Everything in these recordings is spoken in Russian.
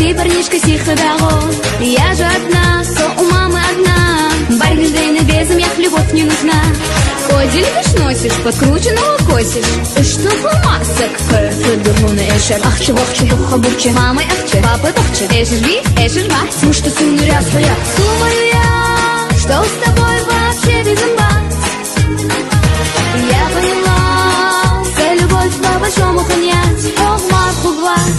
Ты, парнишка, сихо дорог. Я же одна, со у мамы одна. Баргельдейна безом, я любовь не нужна. Ходильныш носишь, подкрученного косишь. И что масок, федермуна эшер. Ах, чувахче, хабурче, мамой ахче, папой бахче. Эшер би, эшер ба, ну что сумну ряд своя. Думаю я, что с тобой вообще без имбат. Я поняла, вся любовь по большому понять. Ох, матку глаз.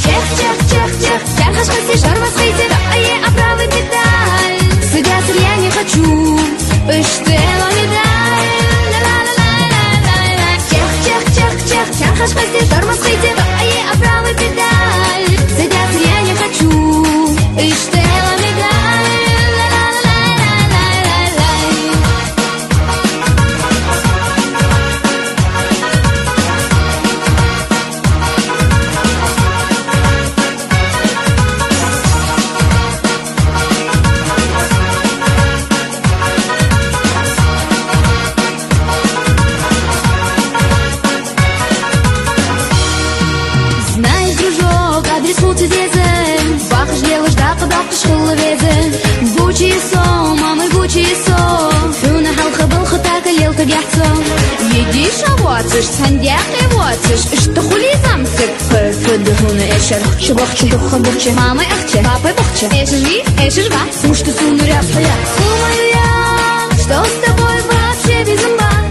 Чех, чех, чех, чех, чех, аж почти шарма светит, а я оправы деталь. Садятся я не хочу, пыштела медаль. Чех, чех, чех, чех, чех, аж почти шарма светит, а я оправы деталь. Садятся я не хочу, пыштела медаль. Бучи со, мамы бучи со. Фюна халха балха так лелка гяцо. Едишь авациш, сандяк и вациш. Что хули замсик? Федермуна эшер. Чубах чубах хабурче, мамы ахче, папы бахче. Эшер ви, эшер ва, ну что сумну ряд своя. Думаю я, что с тобой вообще без имбат.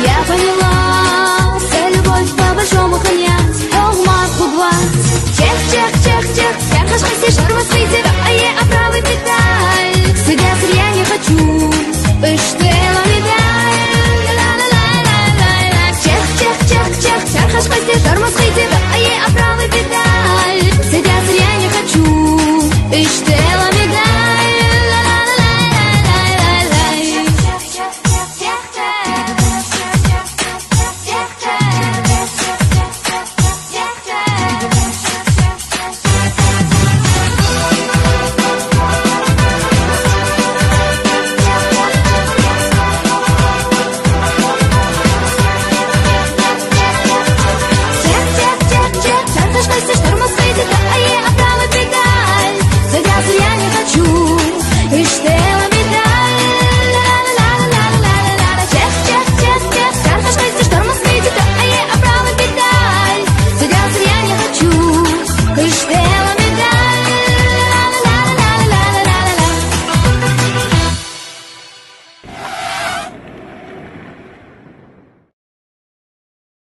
Я поняла, вся любовь по большому понять. Ох, матку глаз. Чех, чех, чех, чех, чех, аж почти шарма светит, а я оправы деталь. Садятся я не хочу, пыштела медаль. Чех, чех, чех, чех, чех, аж почти шарма светит.